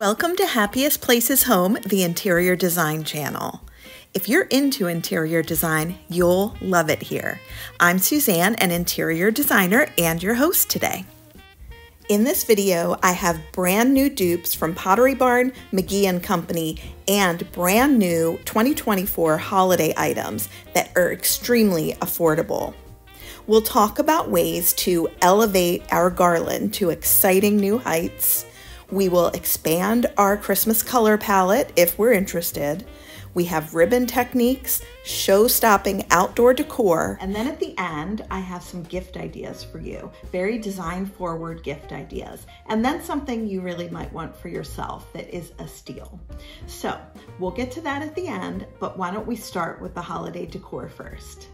Welcome to Happiest Places Home, the interior design channel. If you're into interior design, you'll love it here. I'm Suzanne, an interior designer and your host today. In this video, I have brand new dupes from Pottery Barn McGee Co and brand new 2024 holiday items that are extremely affordable. We'll talk about ways to elevate our garland to exciting new heights. We will expand our Christmas color palette if we're interested. We have ribbon techniques, show-stopping outdoor decor, and then at the end, I have some gift ideas for you. Very design-forward gift ideas. And then something you really might want for yourself that is a steal. So we'll get to that at the end, but why don't we start with the holiday decor first?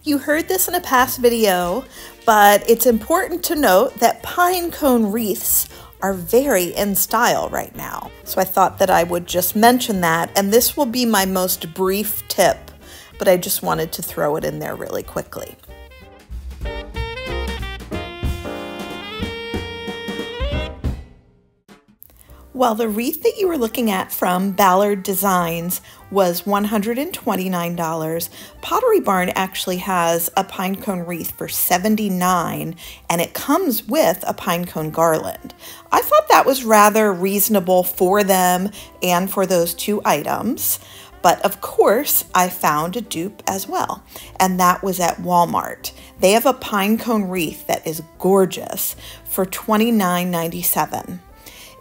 You heard this in a past video, but it's important to note that pine cone wreaths are very in style right now. So I thought that I would just mention that, and this will be my most brief tip, but I just wanted to throw it in there really quickly. Well, the wreath that you were looking at from Ballard Designs was $129. Pottery Barn actually has a pine cone wreath for $79, and it comes with a pine cone garland. I thought that was rather reasonable for them and for those two items. But of course, I found a dupe as well, and that was at Walmart. They have a pine cone wreath that is gorgeous for $29.97.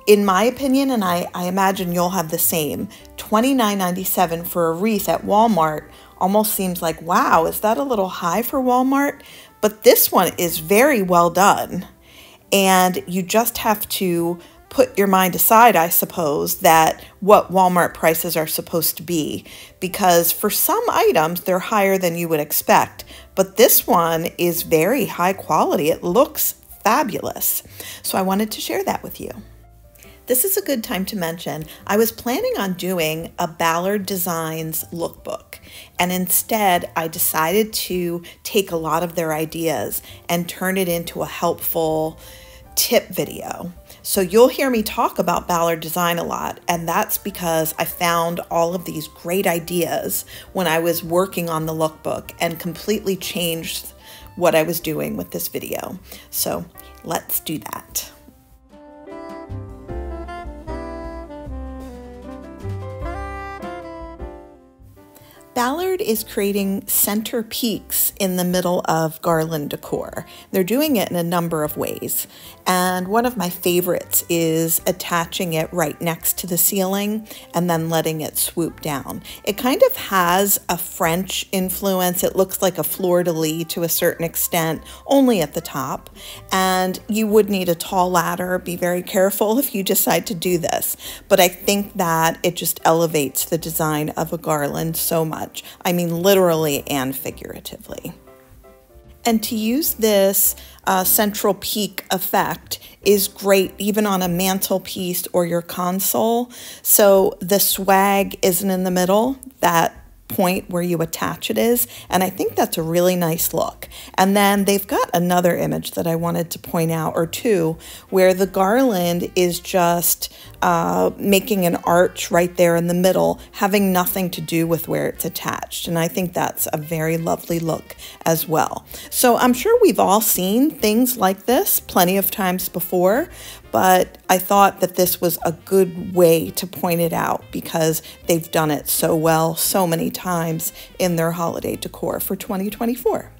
In my opinion, and I imagine you'll have the same, $29.97 for a wreath at Walmart almost seems like, wow, is that a little high for Walmart? But this one is very well done. And you just have to put your mind aside, I suppose, that what Walmart prices are supposed to be. Because for some items, they're higher than you would expect. But this one is very high quality. It looks fabulous. So I wanted to share that with you. This is a good time to mention, I was planning on doing a Ballard Designs lookbook, and instead I decided to take a lot of their ideas and turn it into a helpful tip video. So you'll hear me talk about Ballard Design a lot, and that's because I found all of these great ideas when I was working on the lookbook and completely changed what I was doing with this video. So let's do that. Ballard is creating center peaks in the middle of garland decor. They're doing it in a number of ways. And one of my favorites is attaching it right next to the ceiling and then letting it swoop down. It kind of has a French influence. It looks like a fleur-de-lis to a certain extent, only at the top. And you would need a tall ladder. Be very careful if you decide to do this. But I think that it just elevates the design of a garland so much. I mean, literally and figuratively. And to use this central peak effect is great even on a mantelpiece or your console. So the swag isn't in the middle, that point where you attach it is, and I think that's a really nice look. And then they've got another image that I wanted to point out, or two, where the garland is just making an arch right there in the middle, having nothing to do with where it's attached. And I think that's a very lovely look as well. So I'm sure we've all seen things like this plenty of times before, but I thought that this was a good way to point it out because they've done it so well so many times in their holiday decor for 2024.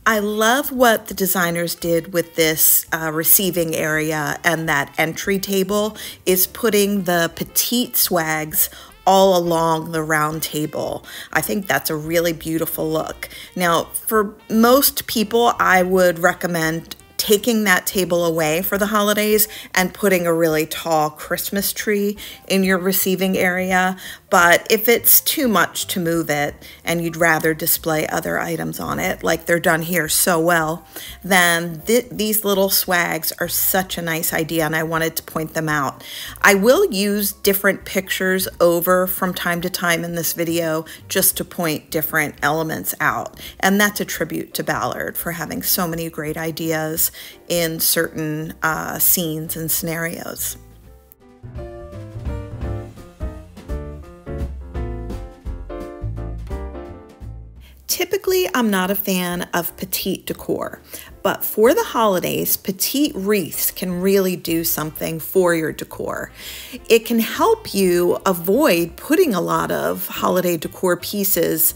I love what the designers did with this receiving area, and that entry table is putting the petite swags all along the round table. I think that's a really beautiful look. Now, for most people, I would recommend taking that table away for the holidays and putting a really tall Christmas tree in your receiving area. But if it's too much to move it and you'd rather display other items on it, like they're done here so well, then these little swags are such a nice idea, and I wanted to point them out. I will use different pictures over from time to time in this video just to point different elements out, and that's a tribute to Ballard for having so many great ideas in certain scenes and scenarios. Typically, I'm not a fan of petite decor, but for the holidays, petite wreaths can really do something for your decor. It can help you avoid putting a lot of holiday decor pieces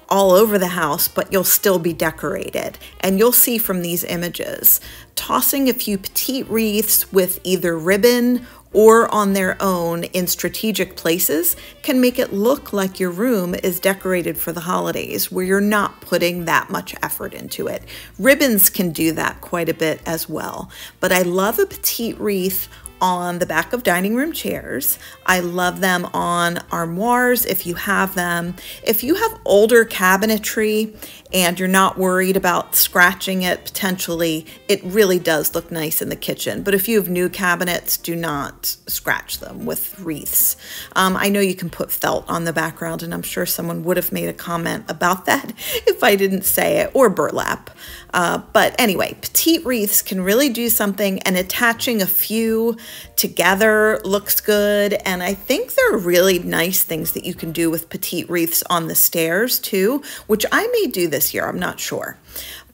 all over the house, but you'll still be decorated. And you'll see from these images, tossing a few petite wreaths with either ribbon or on their own in strategic places can make it look like your room is decorated for the holidays, where you're not putting that much effort into it. Ribbons can do that quite a bit as well, but I love a petite wreath on the back of dining room chairs. I love them on armoires if you have them. If you have older cabinetry and you're not worried about scratching it potentially, it really does look nice in the kitchen. But if you have new cabinets, do not scratch them with wreaths. I know you can put felt on the background, and I'm sure someone would have made a comment about that if I didn't say it, or burlap. But anyway, petite wreaths can really do something, and attaching a few together looks good. And I think there are really nice things that you can do with petite wreaths on the stairs too, which I may do this year, I'm not sure.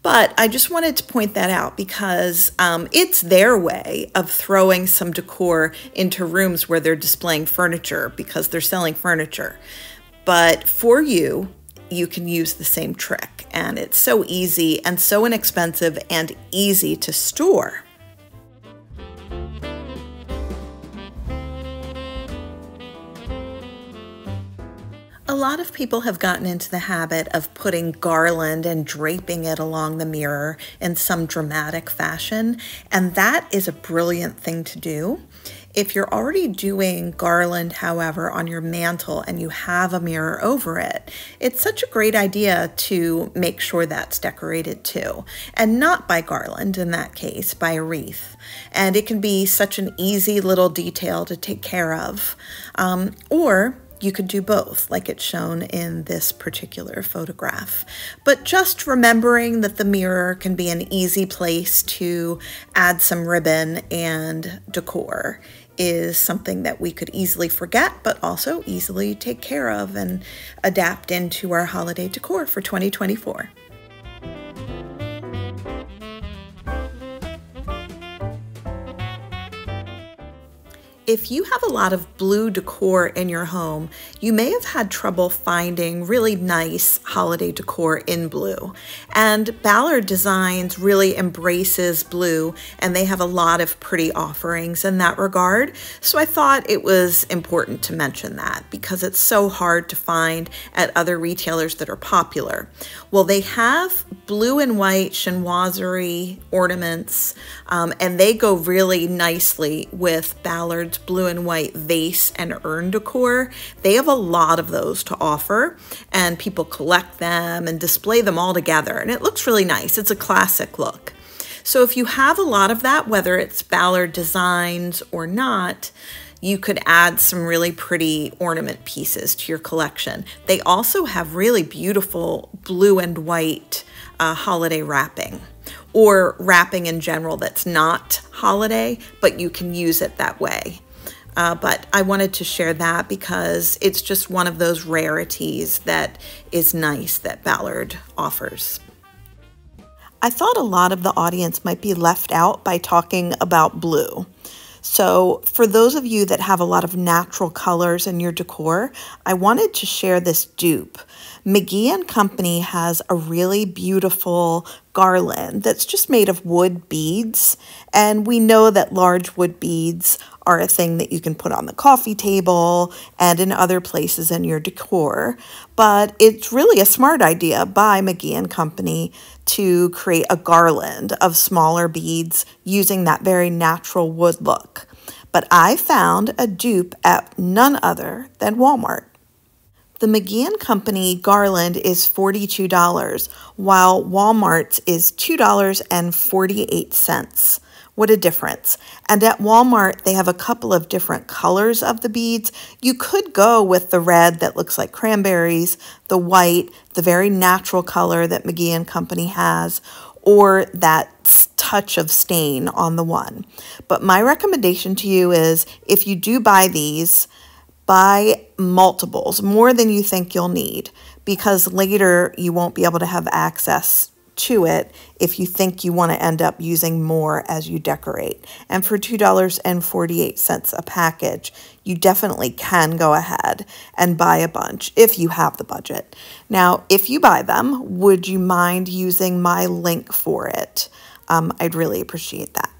But I just wanted to point that out because it's their way of throwing some decor into rooms where they're displaying furniture because they're selling furniture. But for you, you can use the same trick, and it's so easy and so inexpensive and easy to store. A lot of people have gotten into the habit of putting garland and draping it along the mirror in some dramatic fashion, and that is a brilliant thing to do. If you're already doing garland, however, on your mantle and you have a mirror over it, it's such a great idea to make sure that's decorated too. And not by garland in that case, by a wreath. And it can be such an easy little detail to take care of. Or you could do both, like it's shown in this particular photograph. But just remembering that the mirror can be an easy place to add some ribbon and decor is something that we could easily forget, but also easily take care of and adapt into our holiday decor for 2024. If you have a lot of blue decor in your home, you may have had trouble finding really nice holiday decor in blue. And Ballard Designs really embraces blue, and they have a lot of pretty offerings in that regard. So I thought it was important to mention that because it's so hard to find at other retailers that are popular. Well, they have blue and white chinoiserie ornaments, and they go really nicely with Ballard's blue and white vase and urn decor. They have a lot of those to offer, and people collect them and display them all together, and it looks really nice. It's a classic look. So if you have a lot of that, whether it's Ballard Designs or not, you could add some really pretty ornament pieces to your collection. They also have really beautiful blue and white holiday wrapping, or wrapping in general that's not holiday, but you can use it that way. But I wanted to share that because it's just one of those rarities that is nice that Ballard offers. I thought a lot of the audience might be left out by talking about blue. So for those of you that have a lot of natural colors in your decor, I wanted to share this dupe. McGee & Company has a really beautiful garland that's just made of wood beads. And we know that large wood beads are a thing that you can put on the coffee table and in other places in your decor. But it's really a smart idea by McGee Company to create a garland of smaller beads using that very natural wood look. But I found a dupe at none other than Walmart. The McGee Company garland is $42, while Walmart's is $2.48. What a difference. And at Walmart, they have a couple of different colors of the beads. You could go with the red that looks like cranberries, the white, the very natural color that McGee Company has, or that touch of stain on the one. But my recommendation to you is if you do buy these, buy multiples, more than you think you'll need, because later you won't be able to have access to it if you think you want to end up using more as you decorate. And for $2.48 a package, you definitely can go ahead and buy a bunch if you have the budget. Now, if you buy them, would you mind using my link for it? I'd really appreciate that.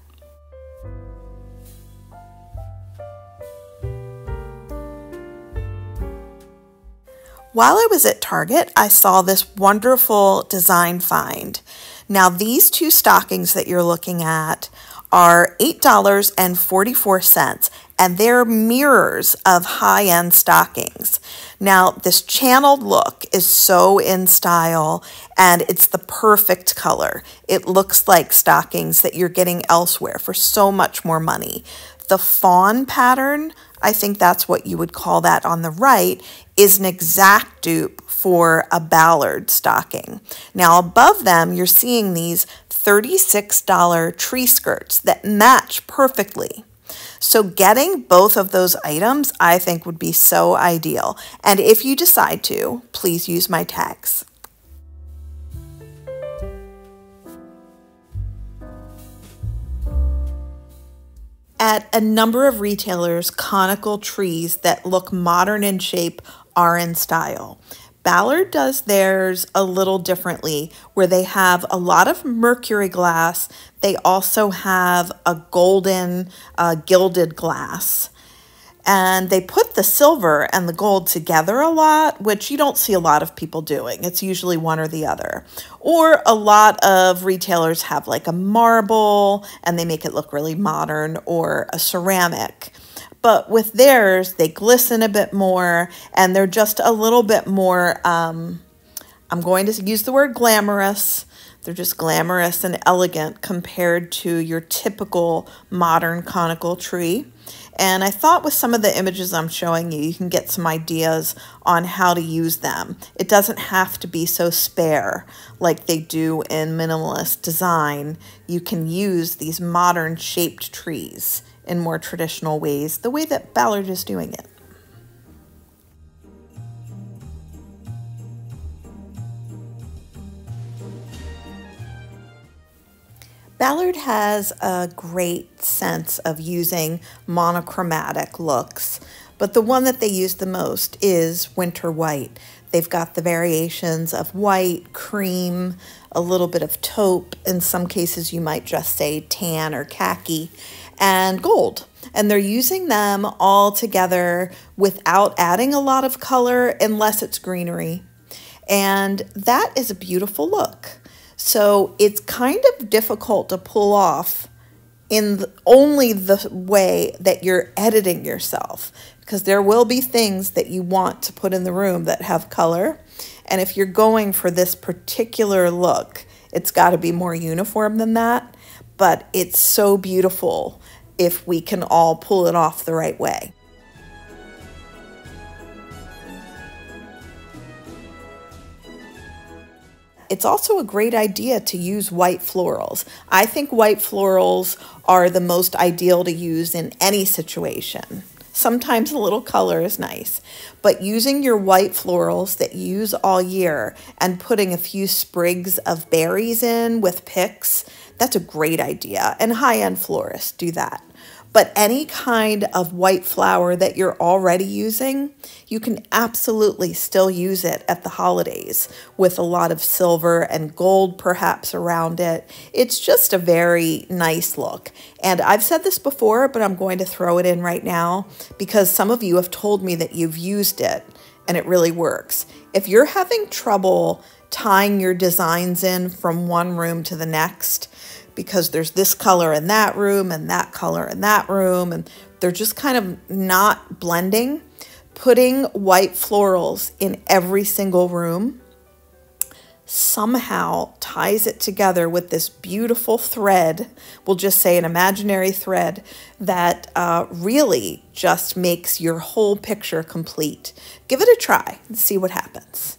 While I was at Target, I saw this wonderful design find. Now, these two stockings that you're looking at are $8.44, and they're mirrors of high-end stockings. Now, this channeled look is so in style, and it's the perfect color. It looks like stockings that you're getting elsewhere for so much more money. The fawn pattern, I think that's what you would call that on the right, is an exact dupe for a Ballard stocking. Now above them, you're seeing these $36 tree skirts that match perfectly. So getting both of those items, I think, would be so ideal. And if you decide to, please use my tags. At a number of retailers, conical trees that look modern in shape are in style. Ballard does theirs a little differently, where they have a lot of mercury glass. They also have a golden gilded glass. And they put the silver and the gold together a lot, which you don't see a lot of people doing. It's usually one or the other. Or a lot of retailers have like a marble and they make it look really modern, or a ceramic. But with theirs, they glisten a bit more and they're just a little bit more, I'm going to use the word glamorous. They're just glamorous and elegant compared to your typical modern conical tree. And I thought with some of the images I'm showing you, you can get some ideas on how to use them. It doesn't have to be so spare like they do in minimalist design. You can use these modern shaped trees in more traditional ways, the way that Ballard is doing it. Ballard has a great sense of using monochromatic looks, but the one that they use the most is winter white. They've got the variations of white, cream, a little bit of taupe. In some cases, you might just say tan or khaki, and gold. And they're using them all together without adding a lot of color unless it's greenery. And that is a beautiful look. So it's kind of difficult to pull off in only the way that you're editing yourself, because there will be things that you want to put in the room that have color. And if you're going for this particular look, it's got to be more uniform than that. But it's so beautiful if we can all pull it off the right way. It's also a great idea to use white florals. I think white florals are the most ideal to use in any situation. Sometimes a little color is nice, but using your white florals that you use all year and putting a few sprigs of berries in with picks, that's a great idea, and high-end florists do that. But any kind of white flower that you're already using, you can absolutely still use it at the holidays with a lot of silver and gold perhaps around it. It's just a very nice look. And I've said this before, but I'm going to throw it in right now because some of you have told me that you've used it and it really works. If you're having trouble tying your designs in from one room to the next, because there's this color in that room and that color in that room, and they're just kind of not blending, putting white florals in every single room somehow ties it together with this beautiful thread, we'll just say an imaginary thread, that really just makes your whole picture complete. Give it a try and see what happens.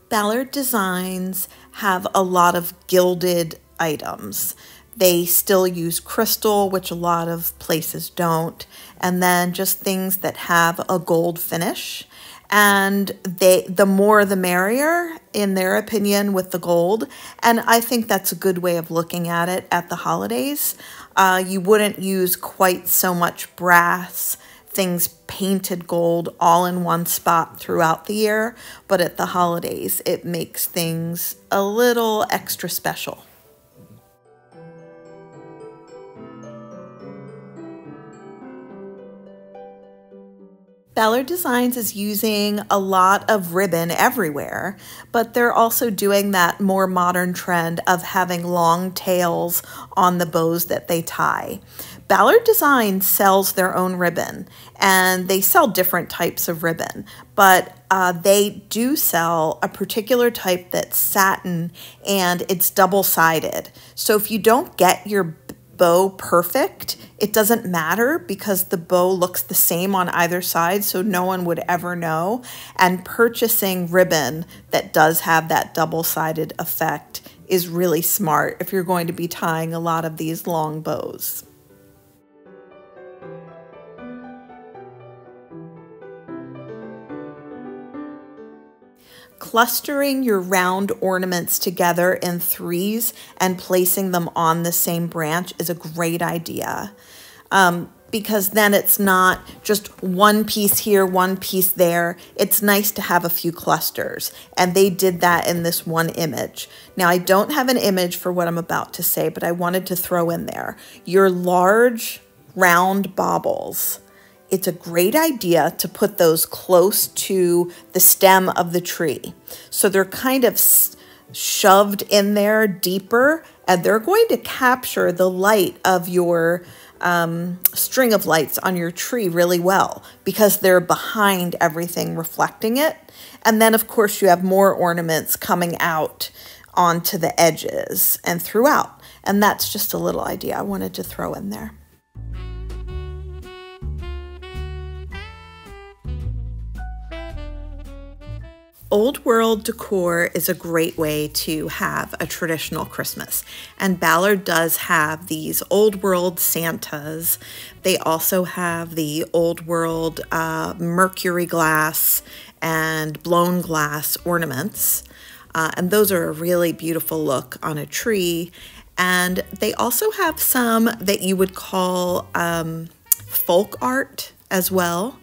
Ballard Designs have a lot of gilded items. They still use crystal, which a lot of places don't, and then just things that have a gold finish. And the more the merrier, in their opinion, with the gold. And I think that's a good way of looking at it at the holidays. You wouldn't use quite so much brass, things painted gold all in one spot throughout the year, but at the holidays it makes things a little extra special. Ballard Designs is using a lot of ribbon everywhere, but they're also doing that more modern trend of having long tails on the bows that they tie. Ballard Designs sells their own ribbon, and they sell different types of ribbon, but they do sell a particular type that's satin and it's double-sided. So if you don't get your bow perfect, it doesn't matter because the bow looks the same on either side, so no one would ever know. And purchasing ribbon that does have that double-sided effect is really smart if you're going to be tying a lot of these long bows. Clustering your round ornaments together in threes and placing them on the same branch is a great idea, because then it's not just one piece here, one piece there. It's nice to have a few clusters, and they did that in this one image. Now, I don't have an image for what I'm about to say, but I wanted to throw in there. Your large round baubles, it's a great idea to put those close to the stem of the tree. So they're kind of shoved in there deeper, and they're going to capture the light of your string of lights on your tree really well because they're behind everything reflecting it. And then, of course, you have more ornaments coming out onto the edges and throughout. And that's just a little idea I wanted to throw in there. Old World decor is a great way to have a traditional Christmas, and Ballard does have these Old World Santas. They also have the Old World mercury glass and blown glass ornaments, and those are a really beautiful look on a tree. And they also have some that you would call folk art as well.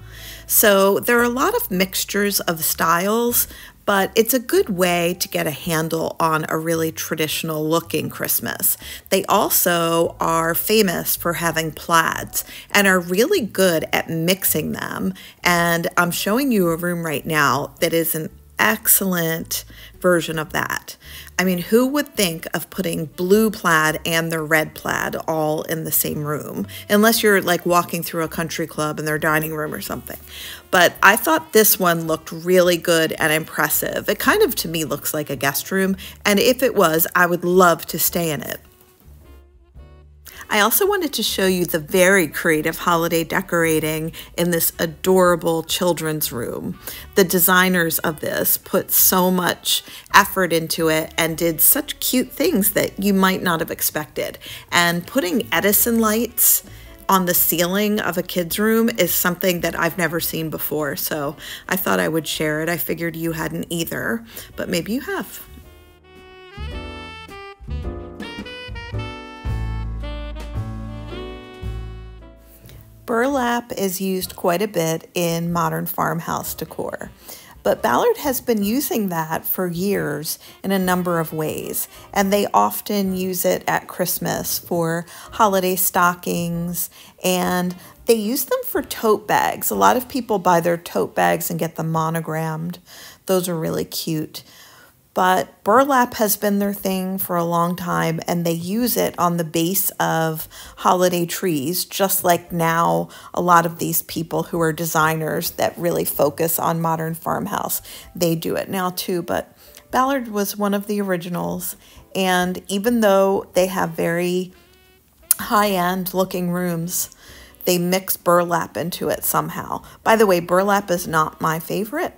So there are a lot of mixtures of styles, but it's a good way to get a handle on a really traditional looking Christmas. They also are famous for having plaids and are really good at mixing them. And I'm showing you a room right now that is an excellent version of that. I mean, who would think of putting blue plaid and the red plaid all in the same room? Unless you're like walking through a country club in their dining room or something. But I thought this one looked really good and impressive. It kind of, to me, looks like a guest room. And if it was, I would love to stay in it. I also wanted to show you the very creative holiday decorating in this adorable children's room. The designers of this put so much effort into it and did such cute things that you might not have expected. And putting Edison lights on the ceiling of a kid's room is something that I've never seen before, so I thought I would share it. I figured you hadn't either, but maybe you have. Burlap is used quite a bit in modern farmhouse decor, but Ballard has been using that for years in a number of ways, and they often use it at Christmas for holiday stockings, and they use them for tote bags. A lot of people buy their tote bags and get them monogrammed. Those are really cute. But burlap has been their thing for a long time, and they use it on the base of holiday trees, just like now a lot of these people who are designers that really focus on modern farmhouse, they do it now too. But Ballard was one of the originals, and even though they have very high-end looking rooms, they mix burlap into it somehow. By the way, burlap is not my favorite,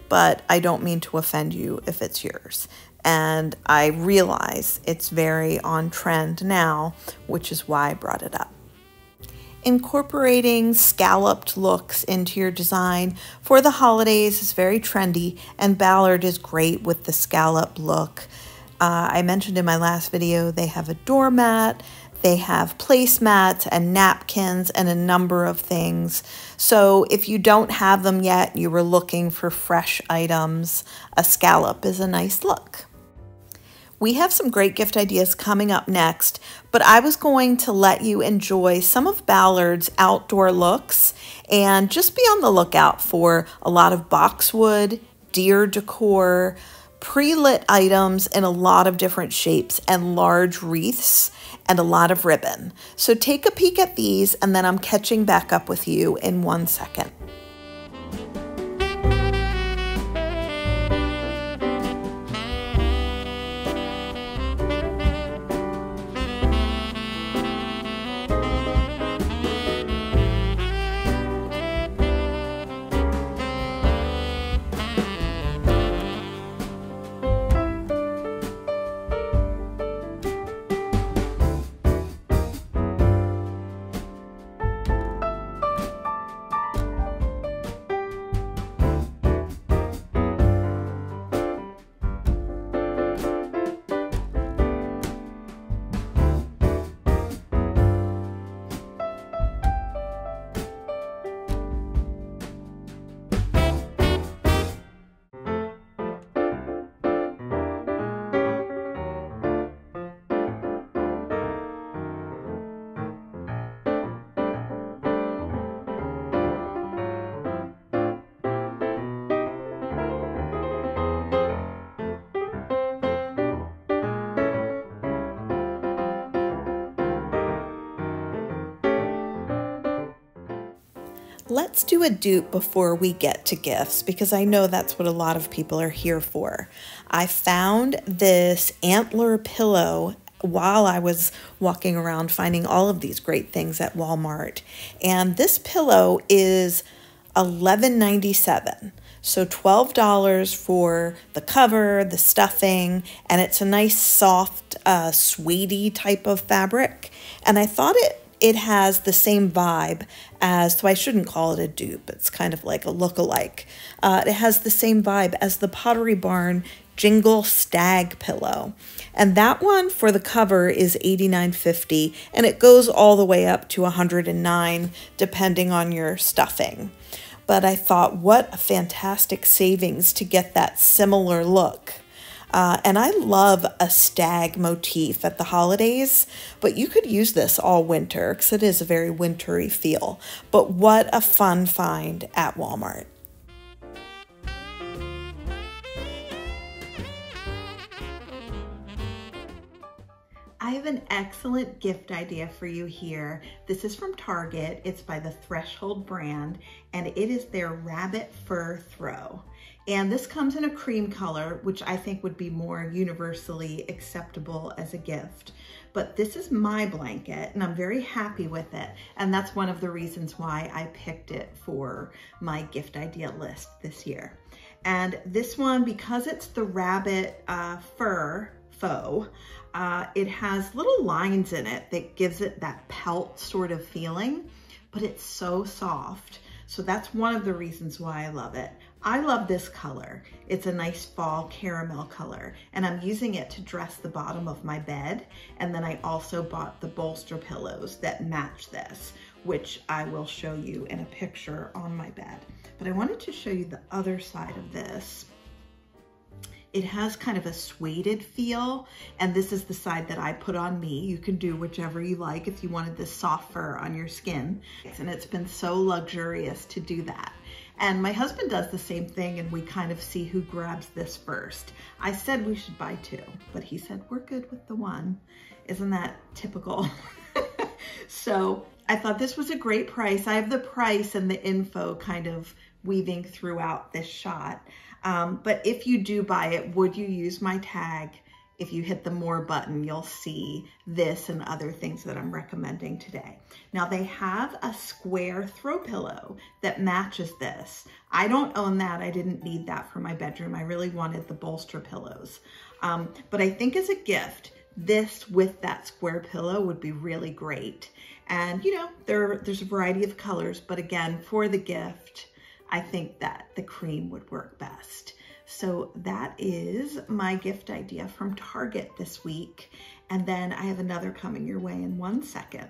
but I don't mean to offend you if it's yours. And I realize it's very on trend now, which is why I brought it up. Incorporating scalloped looks into your design for the holidays is very trendy, and Ballard is great with the scallop look. I mentioned in my last video, they have a doormat, they have placemats and napkins and a number of things. So if you don't have them yet, you were looking for fresh items, a scallop is a nice look. We have some great gift ideas coming up next, but I was going to let you enjoy some of Ballard's outdoor looks and just be on the lookout for a lot of boxwood, deer decor, pre-lit items in a lot of different shapes, and large wreaths and a lot of ribbon. So take a peek at these, and then I'm catching back up with you in 1 second. Let's do a dupe before we get to gifts, because I know that's what a lot of people are here for. I found this antler pillow while I was walking around finding all of these great things at Walmart. And this pillow is $11.97. So $12 for the cover, the stuffing, and it's a nice soft suede type of fabric. And I thought it has the same vibe as, so I shouldn't call it a dupe, it's kind of like a look-alike. It has the same vibe as the Pottery Barn Jingle Stag pillow. And that one for the cover is $89.50, and it goes all the way up to $109 depending on your stuffing. But I thought, what a fantastic savings to get that similar look. And I love a stag motif at the holidays, but you could use this all winter because it is a very wintry feel. But what a fun find at Walmart. I have an excellent gift idea for you here. This is from Target. It's by the Threshold brand, and it is their rabbit fur throw. And this comes in a cream color, which I think would be more universally acceptable as a gift. But this is my blanket, and I'm very happy with it. And that's one of the reasons why I picked it for my gift idea list this year. And this one, because it's the rabbit fur faux, it has little lines in it that gives it that pelt sort of feeling, but it's so soft. So that's one of the reasons why I love it. I love this color. It's a nice fall caramel color, and I'm using it to dress the bottom of my bed. And then I also bought the bolster pillows that match this, which I will show you in a picture on my bed. But I wanted to show you the other side of this. It has kind of a suede feel, and this is the side that I put on me. You can do whichever you like if you wanted this soft fur on your skin. And it's been so luxurious to do that. And my husband does the same thing, and we kind of see who grabs this first. I said we should buy two, but he said we're good with the one. Isn't that typical? So I thought this was a great price. I have the price and the info kind of weaving throughout this shot. But if you do buy it, would you use my tag? If you hit the more button, you'll see this and other things that I'm recommending today. Now they have a square throw pillow that matches this. I don't own that. I didn't need that for my bedroom. I really wanted the bolster pillows. But I think as a gift, this with that square pillow would be really great. And you know, there's a variety of colors, but again, for the gift, I think that the cream would work best. So that is my gift idea from Target this week. And then I have another coming your way in 1 second.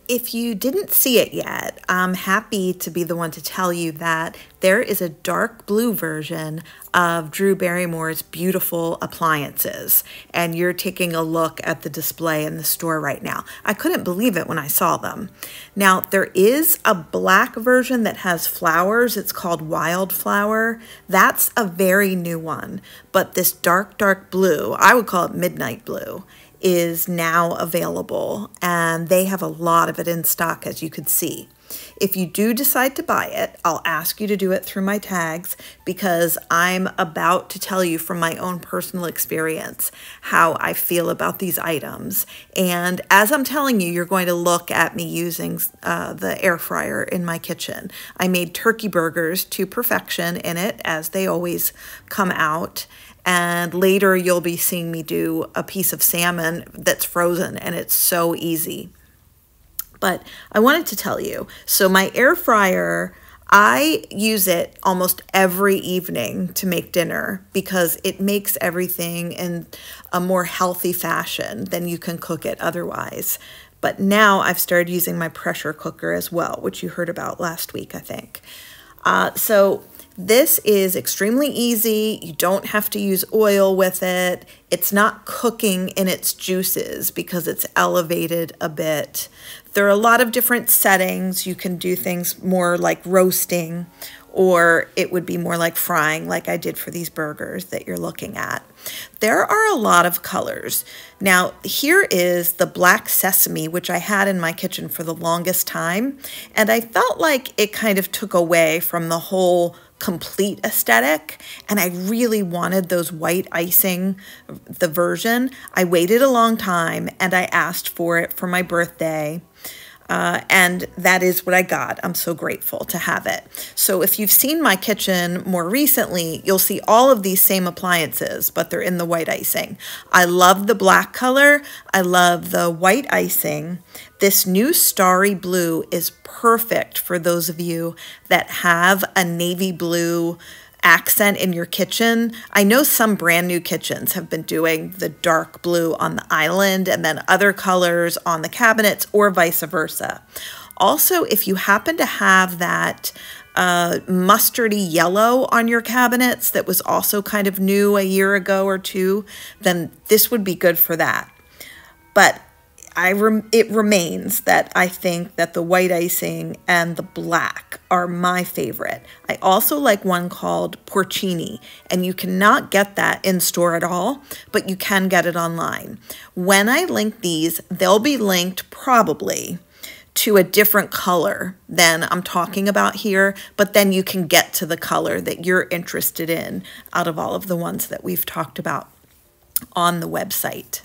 If you didn't see it yet, I'm happy to be the one to tell you that there is a dark blue version of Drew Barrymore's beautiful appliances, and you're taking a look at the display in the store right now. I couldn't believe it when I saw them. Now, there is a black version that has flowers. It's called Wildflower. That's a very new one, but this dark, dark blue, I would call it midnight blue, is now available, and they have a lot of it in stock, as you could see. If you do decide to buy it, I'll ask you to do it through my tags, because I'm about to tell you from my own personal experience how I feel about these items. And as I'm telling you, you're going to look at me using the air fryer in my kitchen. I made turkey burgers to perfection in it, as they always come out. And later you'll be seeing me do a piece of salmon that's frozen, and it's so easy. But I wanted to tell you, so my air fryer, I use it almost every evening to make dinner because it makes everything in a more healthy fashion than you can cook it otherwise. But now I've started using my pressure cooker as well, which you heard about last week, I think. So this is extremely easy. You don't have to use oil with it. It's not cooking in its juices because it's elevated a bit. There are a lot of different settings. You can do things more like roasting, or it would be more like frying, like I did for these burgers that you're looking at. There are a lot of colors. Now, here is the black sesame, which I had in my kitchen for the longest time, and I felt like it kind of took away from the whole complete aesthetic, and I really wanted those white icing, the version. I waited a long time, and I asked for it for my birthday. And that is what I got. I'm so grateful to have it. So if you've seen my kitchen more recently, you'll see all of these same appliances, but they're in the white icing. I love the black color. I love the white icing. This new starry blue is perfect for those of you that have a navy blue accent in your kitchen. I know some brand new kitchens have been doing the dark blue on the island and then other colors on the cabinets, or vice versa. Also, if you happen to have that mustardy yellow on your cabinets that was also kind of new a year ago or two, then this would be good for that. But it remains that I think that the white icing and the black are my favorite. I also like one called Porcini, and you cannot get that in store at all, but you can get it online. When I link these, they'll be linked probably to a different color than I'm talking about here, but then you can get to the color that you're interested in out of all of the ones that we've talked about on the website.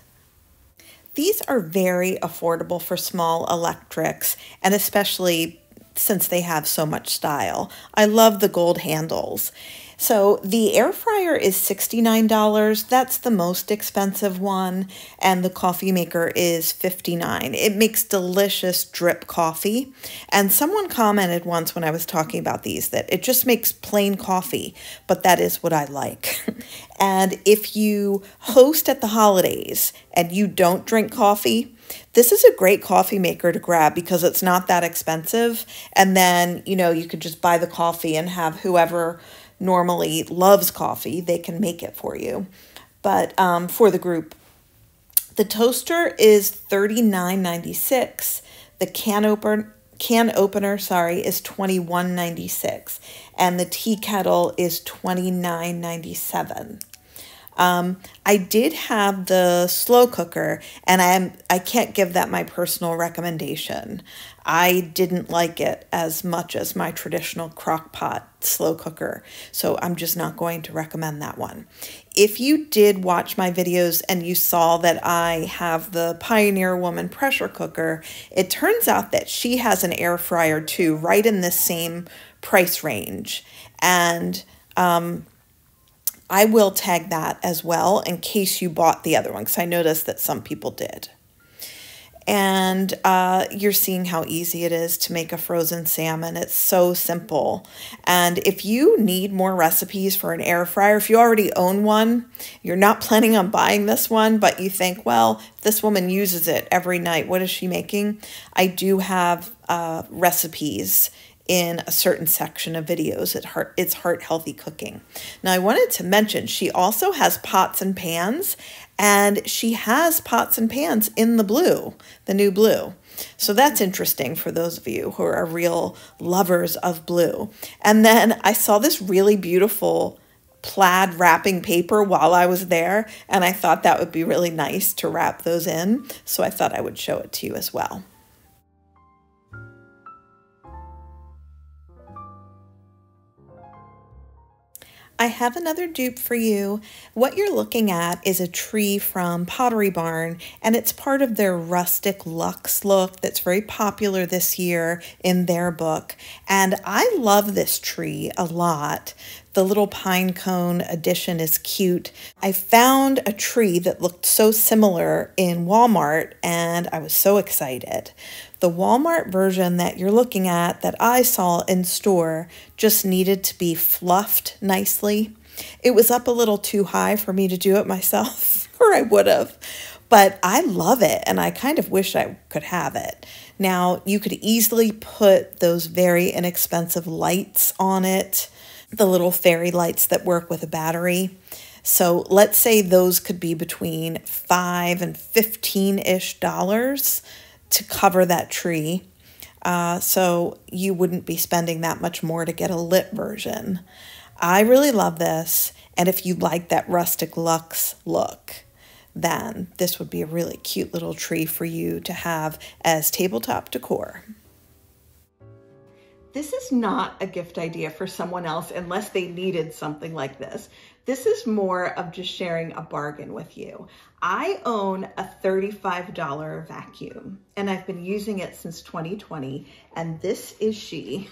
These are very affordable for small electrics, and especially since they have so much style. I love the gold handles. So the air fryer is $69. That's the most expensive one, and the coffee maker is $59. It makes delicious drip coffee, and someone commented once when I was talking about these that it just makes plain coffee, but that is what I like. And if you host at the holidays and you don't drink coffee, this is a great coffee maker to grab because it's not that expensive. And then, you could just buy the coffee and have whoever normally loves coffee, they can make it for you. But for the group, the toaster is $39.96. The can opener, is $21.96, and the tea kettle is $29.97. I did have the slow cooker, and I can't give that my personal recommendation. I didn't like it as much as my traditional crock pot slow cooker, so I'm just not going to recommend that one. If you did watch my videos and you saw that I have the Pioneer Woman pressure cooker, it turns out that she has an air fryer too, right in this same price range. And I will tag that as well in case you bought the other one, because I noticed that some people did. And you're seeing how easy it is to make a frozen salmon. It's so simple. And if you need more recipes for an air fryer, if you already own one, you're not planning on buying this one, but you think, well, if this woman uses it every night, what is she making? I do have recipes in a certain section of videos. It's Heart Healthy Cooking. Now, I wanted to mention she also has pots and pans, and she has pots and pans in the blue, the new blue. So that's interesting for those of you who are real lovers of blue. And then I saw this really beautiful plaid wrapping paper while I was there, and I thought that would be really nice to wrap those in. So I thought I would show it to you as well. I have another dupe for you. What you're looking at is a tree from Pottery Barn, and it's part of their rustic luxe look that's very popular this year in their book. And I love this tree a lot. The little pine cone addition is cute. I found a tree that looked so similar in Walmart, and I was so excited. The Walmart version that you're looking at that I saw in store just needed to be fluffed nicely. It was up a little too high for me to do it myself, or I would have. But I love it, and I kind of wish I could have it. Now, you could easily put those very inexpensive lights on it, the little fairy lights that work with a battery. So let's say those could be between $5 and $15-ish to cover that tree. So you wouldn't be spending that much more to get a lit version. I really love this. And if you like that rustic luxe look, then this would be a really cute little tree for you to have as tabletop decor. This is not a gift idea for someone else unless they needed something like this. This is more of just sharing a bargain with you. I own a $35 vacuum, and I've been using it since 2020, and this is she.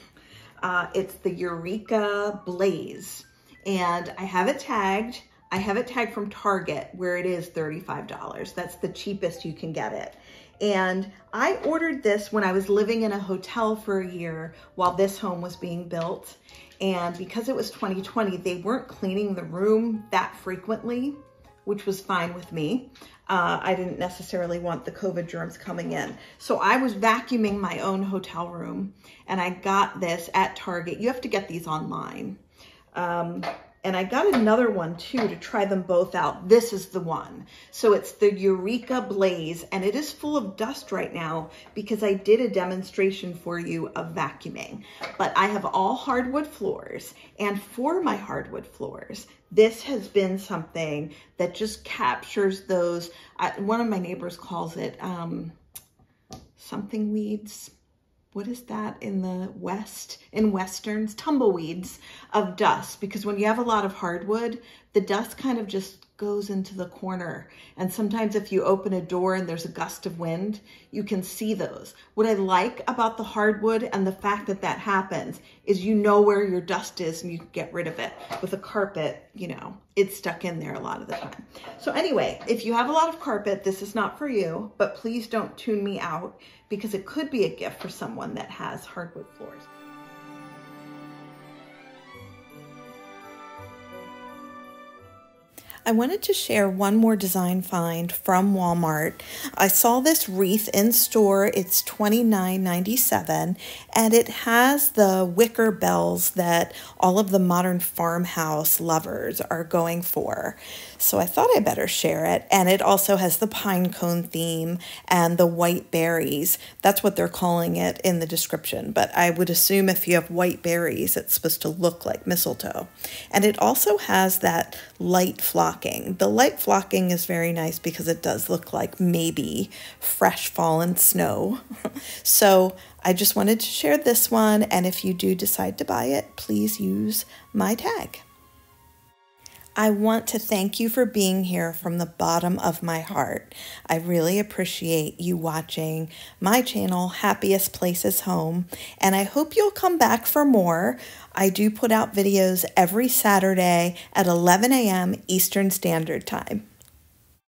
It's the Eureka Blaze, and I have it tagged. I have it tagged from Target where it is $35. That's the cheapest you can get it. And I ordered this when I was living in a hotel for a year while this home was being built. And because it was 2020, they weren't cleaning the room that frequently, which was fine with me. I didn't necessarily want the COVID germs coming in. So I was vacuuming my own hotel room, and I got this at Target. You have to get these online. And I got another one too to try them both out. This is the one. So it's the Eureka Blaze, and it is full of dust right now because I did a demonstration for you of vacuuming. But I have all hardwood floors, and for my hardwood floors, this has been something that just captures those, one of my neighbors calls it something weeds. What is that in the West, in Westerns? Tumbleweeds of dust, because when you have a lot of hardwood, the dust kind of just goes into the corner. And sometimes if you open a door and there's a gust of wind, you can see those. What I like about the hardwood and the fact that that happens is you know where your dust is and you can get rid of it. With a carpet, you know, it's stuck in there a lot of the time. So anyway, if you have a lot of carpet, this is not for you, but please don't tune me out because it could be a gift for someone that has hardwood floors. I wanted to share one more design find from Walmart. I saw this wreath in store. It's $29.97, and it has the wicker bells that all of the modern farmhouse lovers are going for. So I thought I better share it. And it also has the pine cone theme and the white berries. That's what they're calling it in the description. But I would assume if you have white berries, it's supposed to look like mistletoe. And it also has that light flocking. The light flocking is very nice because it does look like maybe fresh fallen snow. So I just wanted to share this one. And if you do decide to buy it, please use my tag. I want to thank you for being here from the bottom of my heart. I really appreciate you watching my channel, Happiest Places Home, and I hope you'll come back for more. I do put out videos every Saturday at 11 a.m. Eastern Standard Time.